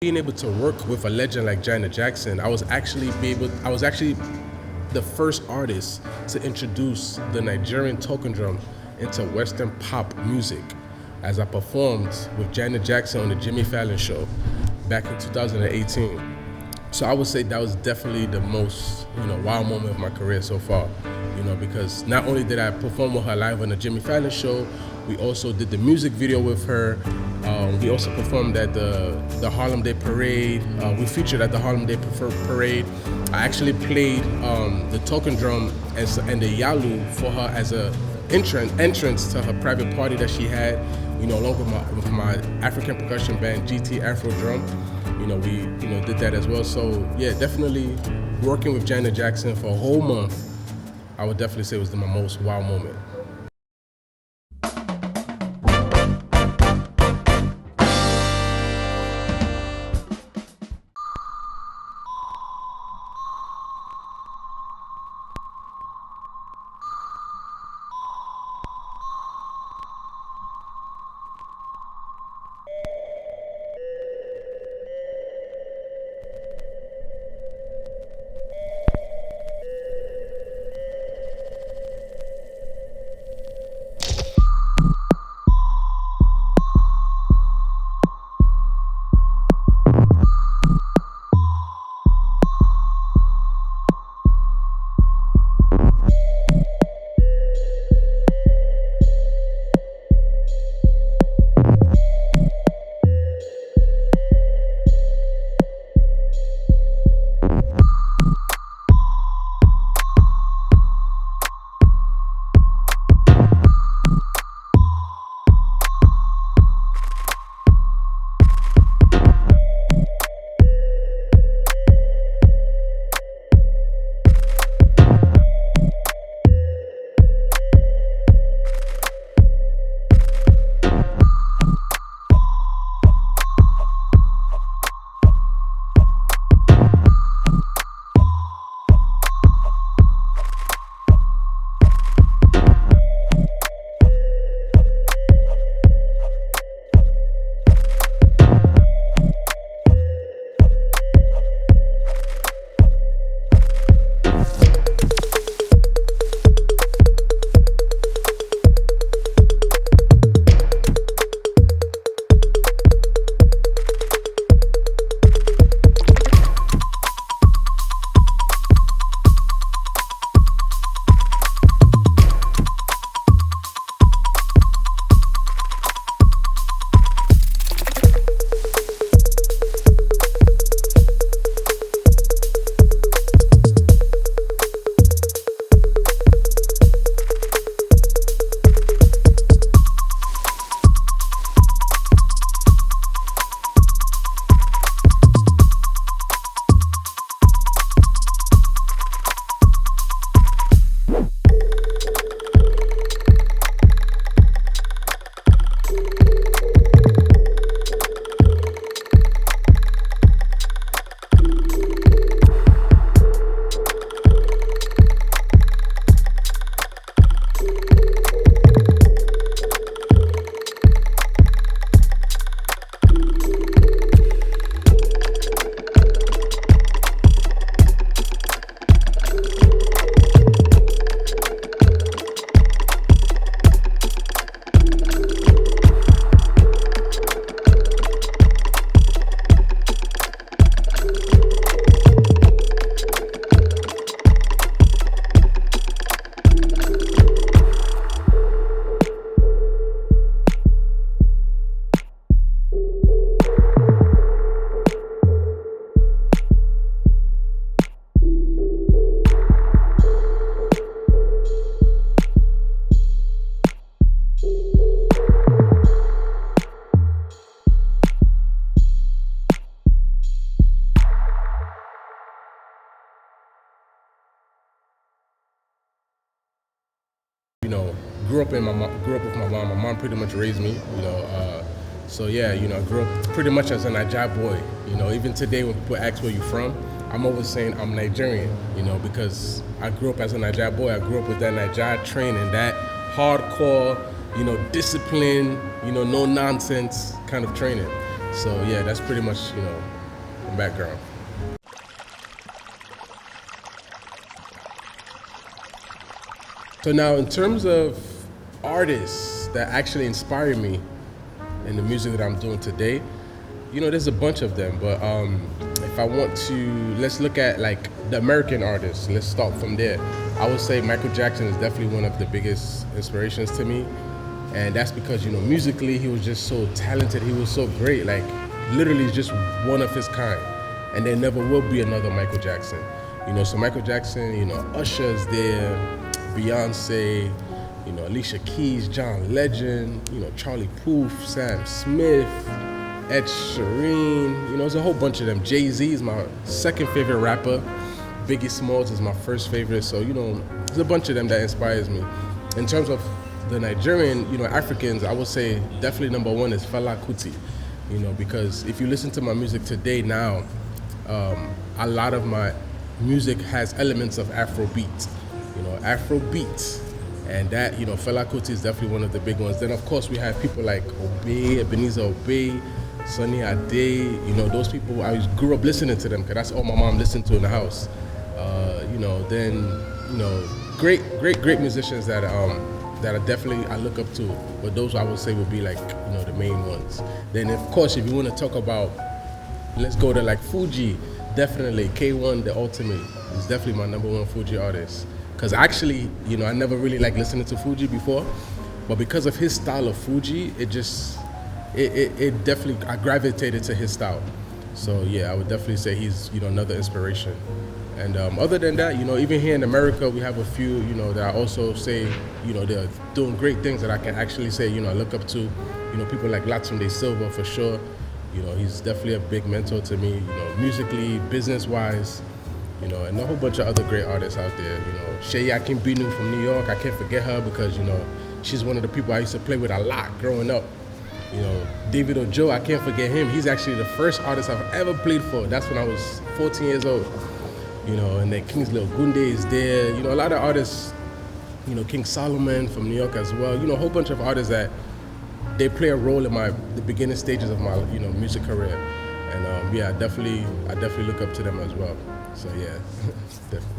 Being able to work with a legend like Janet Jackson, I was actually the first artist to introduce the Nigerian talking drum into Western pop music, as I performed with Janet Jackson on the Jimmy Fallon Show back in 2018. So I would say that was definitely the most, wow moment of my career so far. Because not only did I perform with her live on the Jimmy Fallon Show, we also did the music video with her. We also performed at the Harlem Day Parade. We featured at the Harlem Day Parade. I actually played the talking drum and the yalu for her as a entrance to her private party that she had, along with my African percussion band, GT Afro Drum. We did that as well. So yeah, definitely working with Janet Jackson for a whole month, I would definitely say was my most wow moment. Grew up with my mom. My mom pretty much raised me. So yeah, I grew up pretty much as a Naija boy. Even today when people ask where you're from, I'm always saying I'm Nigerian. Because I grew up as a Naija boy. I grew up with that Naija training, that hardcore, discipline, no nonsense kind of training. So yeah, that's pretty much, the background. So now in terms of artists that actually inspire me in the music that I'm doing today, there's a bunch of them, but if I want to, let's look at like the American artists. Let's start from there. I would say Michael Jackson is definitely one of the biggest inspirations to me, and that's because musically he was just so talented. He was so great, like literally just one of his kind, and there never will be another Michael Jackson. So Michael Jackson, Usher's there, Beyonce, Alicia Keys, John Legend, Charlie Puth, Sam Smith, Ed Sheeran, there's a whole bunch of them. Jay-Z is my second favorite rapper. Biggie Smalls is my first favorite. So, there's a bunch of them that inspires me. In terms of the Nigerian, Africans, I would say definitely number one is Fela Kuti, because if you listen to my music today now, a lot of my music has elements of Afrobeat, Afrobeat. And that, Fela Kuti is definitely one of the big ones. Then, of course, we have people like Obey, Ebenezer Obey, Tony Ade, those people, I grew up listening to them because that's all my mom listened to in the house. Great musicians that are definitely I look up to, but those I would say would be like, the main ones. Then, of course, if you want to talk about, let's go to like Fuji, definitely K1, The Ultimate, is definitely my number one Fuji artist. Because actually, I never really liked listening to Fuji before, but because of his style of Fuji, it definitely, I gravitated to his style. So yeah, I would definitely say he's, another inspiration. And other than that, even here in America, we have a few, that I also say, they're doing great things that I can actually say, I look up to, people like Latunde Silva for sure. He's definitely a big mentor to me, musically, business-wise. And a whole bunch of other great artists out there. Shea Akimbinu from New York, I can't forget her because, she's one of the people I used to play with a lot growing up. David Ojo, I can't forget him. He's actually the first artist I've ever played for. That's when I was 14 years old. And then Kingsley Ogunde is there. A lot of artists, King Solomon from New York as well. A whole bunch of artists that they play a role in the beginning stages of my, music career. And I definitely look up to them as well. So yeah, definitely.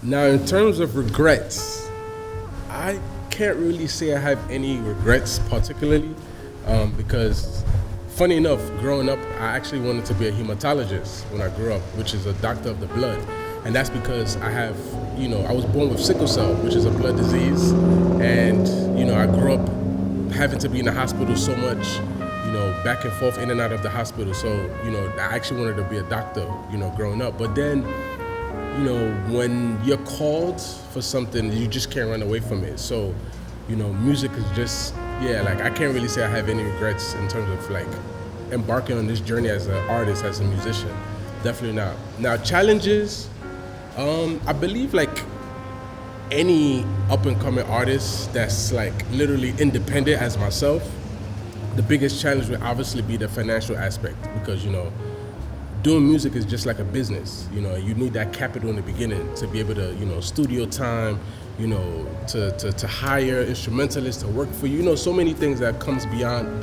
Now in terms of regrets, I can't really say I have any regrets particularly, because funny enough, growing up, I actually wanted to be a hematologist when I grew up, which is a doctor of the blood. And that's because I was born with sickle cell, which is a blood disease. And, I grew up having to be in the hospital so much, back and forth in and out of the hospital. So, I actually wanted to be a doctor, growing up. But then, when you're called for something, you just can't run away from it. So, music is just, I can't really say I have any regrets in terms of like embarking on this journey as an artist, as a musician. Definitely not. Now, challenges, I believe like any up-and-coming artist that's like literally independent as myself, the biggest challenge would obviously be the financial aspect because, doing music is just like a business. You need that capital in the beginning to be able to, studio time, to hire instrumentalists to work for you. So many things that comes behind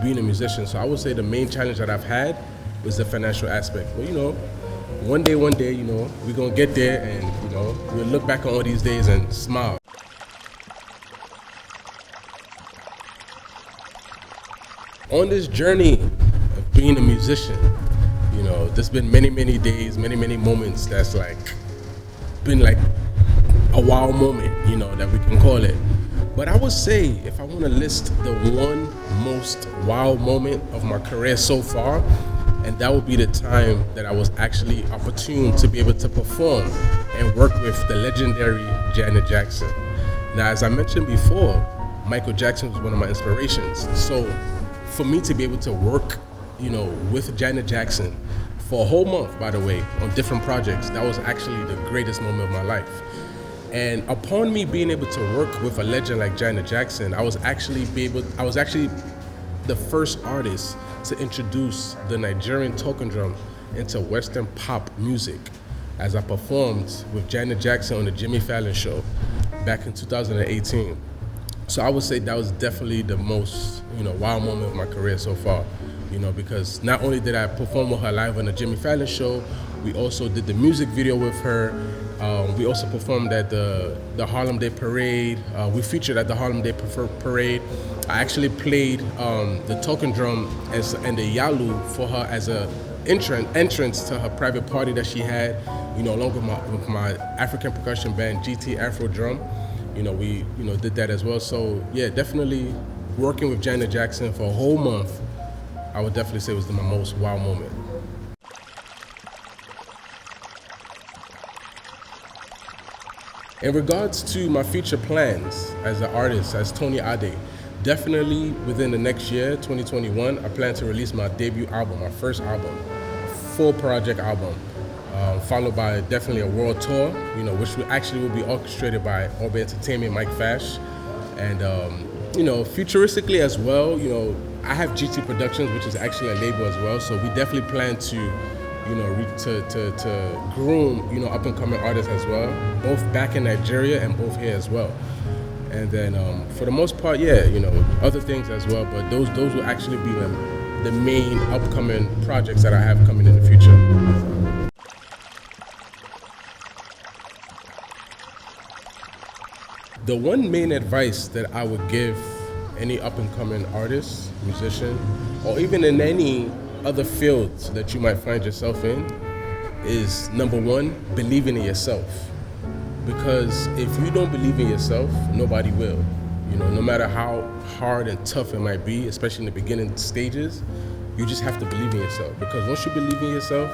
being a musician. So I would say the main challenge that I've had is the financial aspect. But, one day, we're going to get there and, we'll look back on all these days and smile. On this journey of being a musician, there's been many, many days, many, many moments that's like been like a wow moment, that we can call it. But I would say if I want to list the one most wow moment of my career so far, and that would be the time that I was actually opportune to be able to perform and work with the legendary Janet Jackson. Now, as I mentioned before, Michael Jackson was one of my inspirations. So for me to be able to work, with Janet Jackson for a whole month, by the way, on different projects, that was actually the greatest moment of my life. And upon me being able to work with a legend like Janet Jackson, I was actually the first artist to introduce the Nigerian talking drum into Western pop music, as I performed with Janet Jackson on the Jimmy Fallon Show back in 2018. So I would say that was definitely the most, wow moment of my career so far. Because not only did I perform with her live on the Jimmy Fallon show, we also did the music video with her. We also performed at the Harlem Day Parade. We featured at the Harlem Day Parade. I actually played the talking drum and the yalu for her as a entrance to her private party that she had, along with my African percussion band, GT Afro Drum. We did that as well. So yeah, definitely working with Janet Jackson for a whole month, I would definitely say was my most wow moment. In regards to my future plans as an artist, as Tony Ade, definitely within the next year, 2021, I plan to release my debut album, my first album, a full project album, followed by definitely a world tour, which will be orchestrated by Orbe Entertainment, Mike Fash. And, futuristically as well, I have GT Productions, which is actually a label as well. So we definitely plan to to groom, up and coming artists as well, both back in Nigeria and both here as well. And then for the most part, yeah, other things as well, but those will actually be the main upcoming projects that I have coming in the future. The one main advice that I would give any up and coming artist, musician, or even in any other fields that you might find yourself in is, number one, believing in yourself. Because if you don't believe in yourself, nobody will. No matter how hard and tough it might be, especially in the beginning stages, you just have to believe in yourself. Because once you believe in yourself,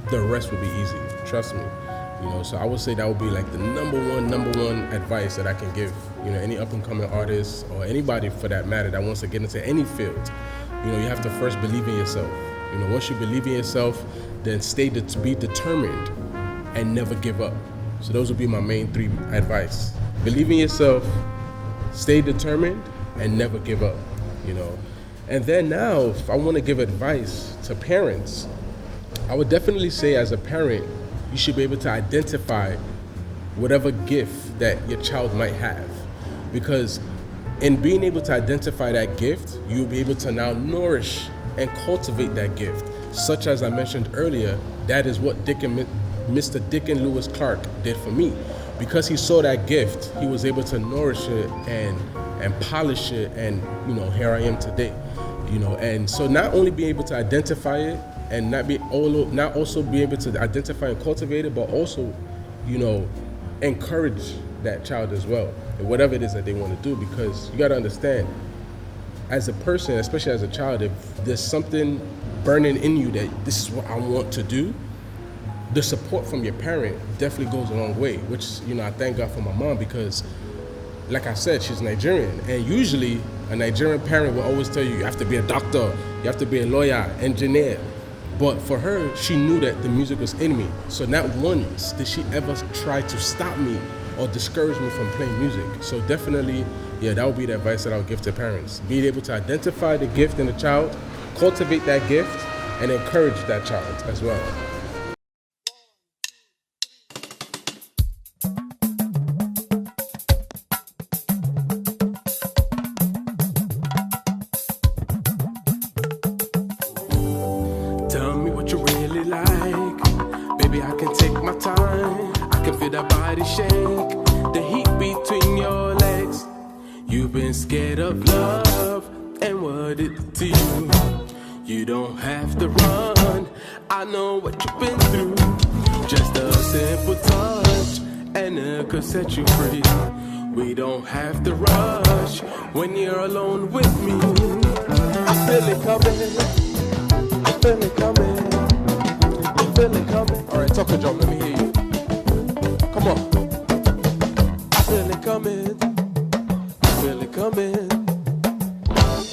the rest will be easy. Trust me. So I would say that would be like the number one advice that I can give, any up and coming artist or anybody for that matter that wants to get into any field. You have to first believe in yourself. Once you believe in yourself, then be determined and never give up. So those would be my main three advice. Believe in yourself, stay determined, and never give up, And then now, if I want to give advice to parents, I would definitely say as a parent, you should be able to identify whatever gift that your child might have. Because in being able to identify that gift, you'll be able to now nourish and cultivate that gift. Such as I mentioned earlier, that is what Mr. Dickon Lewis Clark did for me. Because he saw that gift, he was able to nourish it and polish it, and here I am today. And so not only being able to identify it and not also be able to identify and cultivate it, but also, encourage that child as well, and whatever it is that they want to do. Because you got to understand, as a person, especially as a child, if there's something burning in you that this is what I want to do, the support from your parent definitely goes a long way, which, I thank God for my mom, because like I said, she's Nigerian, and usually a Nigerian parent will always tell you have to be a doctor, you have to be a lawyer, engineer. But for her, she knew that the music was in me. So not once did she ever try to stop me or discourage me from playing music. So definitely, yeah, that would be the advice that I would give to parents. Being able to identify the gift in the child, cultivate that gift, and encourage that child as well. Tell me what you really like. Baby, I can take my time. I can feel that body shake, the heat between your legs. You've been scared of love and what it did to you. You don't have to run. I know what you've been through. Just a simple touch and it could set you free. We don't have to rush when you're alone with me. I feel it coming. I feel it coming. I feel it coming. All right, talk a drum, let me hear you. Come on. I feel it coming. I feel it coming.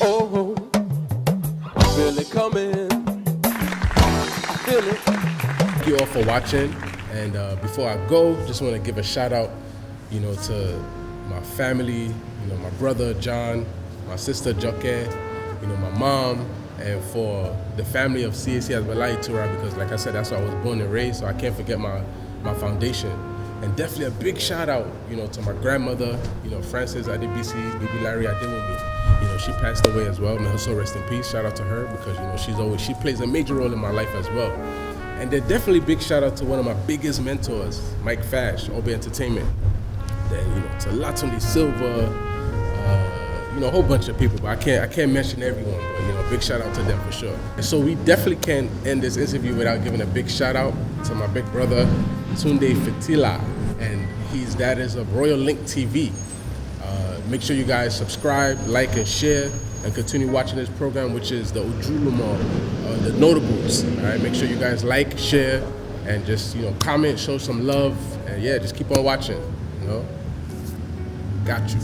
Oh, I feel it coming. I feel it. Thank you all for watching. And before I go, just want to give a shout out, to my family, my brother John, my sister Joke, my mom, and for the family of CAC as Malai Tura, because like I said, that's where I was born and raised, so I can't forget my foundation. And definitely a big shout out, to my grandmother, Frances Adebisi, Baby Larry Adewumi. She passed away as well. May her soul rest in peace. Shout out to her because she plays a major role in my life as well. And then definitely big shout out to one of my biggest mentors, Mike Fash, OB Entertainment. Then to Latunde Silva, a whole bunch of people, but I can't mention everyone. But big shout out to them for sure. And so we definitely can't end this interview without giving a big shout out to my big brother, Tunde Fitila, and his dad is of Royal Link TV. Make sure you guys subscribe, like, and share, and continue watching this program, which is the Ojulumo The Notables. All right, make sure you guys like, share, and just comment, show some love, and yeah, just keep on watching. Got you.